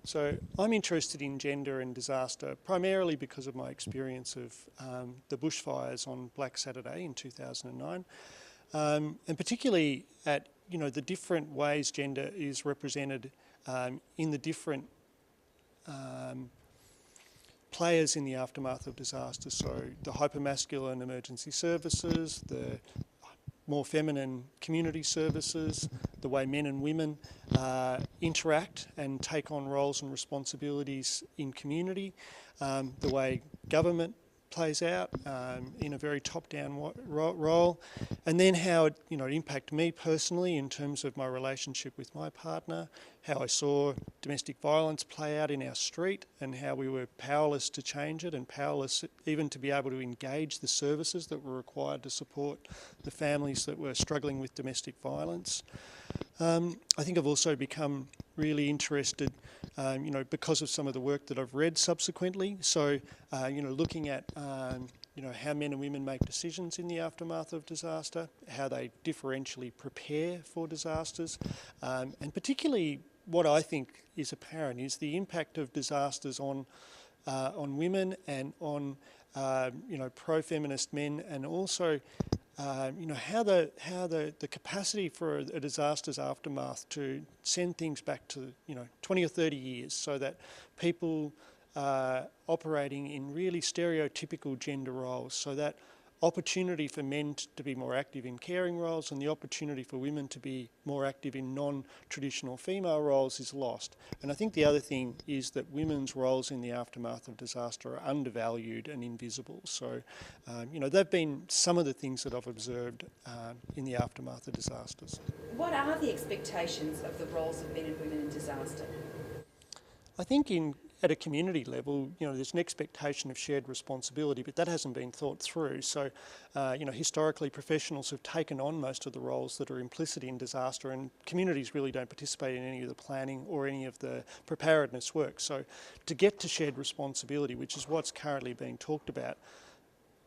So I'm interested in gender and disaster primarily because of my experience of the bushfires on Black Saturday in 2009, and particularly at the different ways gender is represented in the different players in the aftermath of disasters. So the hypermasculine emergency services, the more feminine community services, the way men and women interact and take on roles and responsibilities in community, the way government plays out in a very top-down role, and then how it impacted me personally in terms of my relationship with my partner, how I saw domestic violence play out in our street and how we were powerless to change it and powerless even to be able to engage the services that were required to support the families that were struggling with domestic violence. I think I've also become really interested, because of some of the work that I've read subsequently. So, looking at, how men and women make decisions in the aftermath of disaster, how they differentially prepare for disasters, and particularly what I think is apparent is the impact of disasters on women and on, pro-feminist men, and also how the capacity for a disaster's aftermath to send things back to 20 or 30 years, so that people operating in really stereotypical gender roles, so that opportunity for men to be more active in caring roles and the opportunity for women to be more active in non-traditional female roles is lost. And I think the other thing is that women's roles in the aftermath of disaster are undervalued and invisible. So, they've been some of the things that I've observed in the aftermath of disasters. What are the expectations of the roles of men and women in disaster? I think at a community level, there's an expectation of shared responsibility, but that hasn't been thought through. So, historically, professionals have taken on most of the roles that are implicit in disaster, and communities really don't participate in any of the planning or any of the preparedness work. So, to get to shared responsibility, which is what's currently being talked about,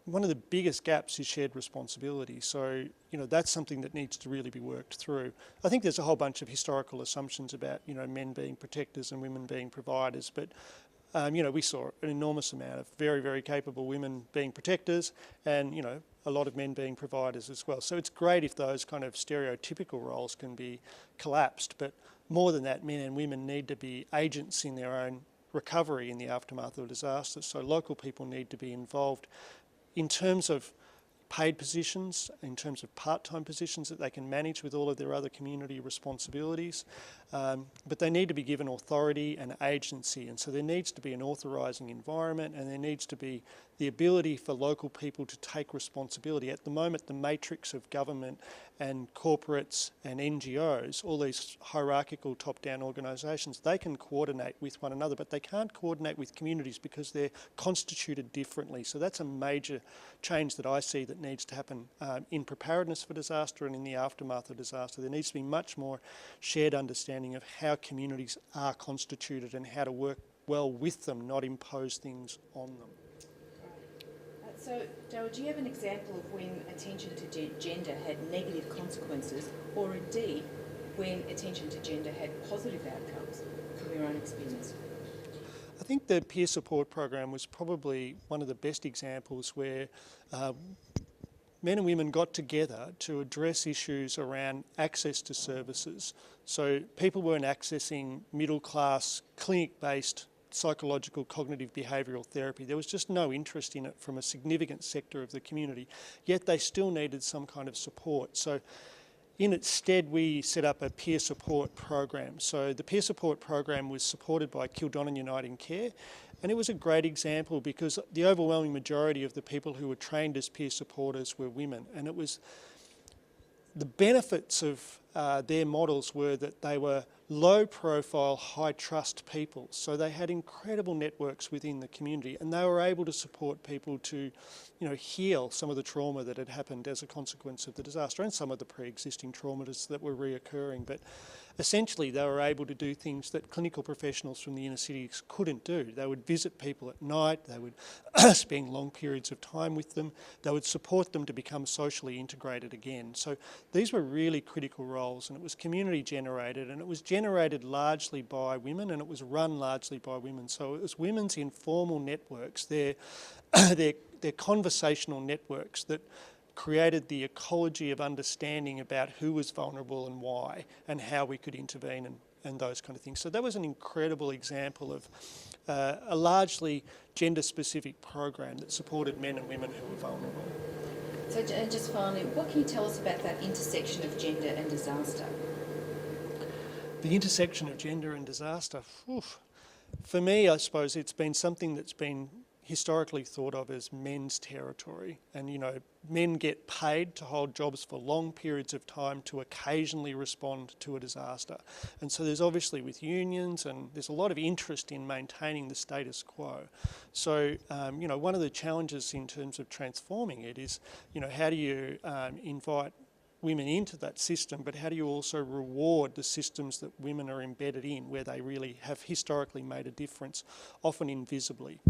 one of the biggest gaps is shared responsibility. So, that's something that needs to really be worked through. I think there's a whole bunch of historical assumptions about, men being protectors and women being providers, but, we saw an enormous amount of very, very capable women being protectors and, a lot of men being providers as well. So it's great if those kind of stereotypical roles can be collapsed, but more than that, men and women need to be agents in their own recovery in the aftermath of disasters. So local people need to be involved in terms of paid positions, in terms of part-time positions that they can manage with all of their other community responsibilities, but they need to be given authority and agency, and so there needs to be an authorising environment, and there needs to be the ability for local people to take responsibility. At the moment, the matrix of government and corporates and NGOs, all these hierarchical top-down organisations, they can coordinate with one another, but they can't coordinate with communities because they're constituted differently. So that's a major change that I see that needs to happen in preparedness for disaster and in the aftermath of disaster. There needs to be much more shared understanding of how communities are constituted and how to work well with them, not impose things on them. So, Daryl, do you have an example of when attention to gender had negative consequences, or indeed when attention to gender had positive outcomes from your own experience? I think the peer support program was probably one of the best examples where men and women got together to address issues around access to services. So people weren't accessing middle-class, clinic-based psychological cognitive behavioural therapy. There was just no interest in it from a significant sector of the community, yet they still needed some kind of support. So in its stead, we set up a peer support program. So the peer support program was supported by Kildonan Uniting Care, and it was a great example because the overwhelming majority of the people who were trained as peer supporters were women, and it was the benefits of their models were that they were low profile, high trust people. So they had incredible networks within the community, and they were able to support people to, heal some of the trauma that had happened as a consequence of the disaster and some of the pre-existing traumas that were reoccurring. But essentially they were able to do things that clinical professionals from the inner cities couldn't do. They would visit people at night, they would spend long periods of time with them, they would support them to become socially integrated again. So these were really critical roles, and it was community generated, and it was generated largely by women, and it was run largely by women. So it was women's informal networks, their conversational networks that created the ecology of understanding about who was vulnerable and why, and how we could intervene and those kind of things. So that was an incredible example of a largely gender-specific program that supported men and women who were vulnerable. So just finally, what can you tell us about that intersection of gender and disaster? The intersection of gender and disaster, for me, I suppose it's been something that's been historically thought of as men's territory. And, you know, men get paid to hold jobs for long periods of time to occasionally respond to a disaster. And so there's obviously with unions, and there's a lot of interest in maintaining the status quo. So, you know, one of the challenges in terms of transforming it is, you know, how do you invite women into that system, but how do you also reward the systems that women are embedded in, where they really have historically made a difference, often invisibly?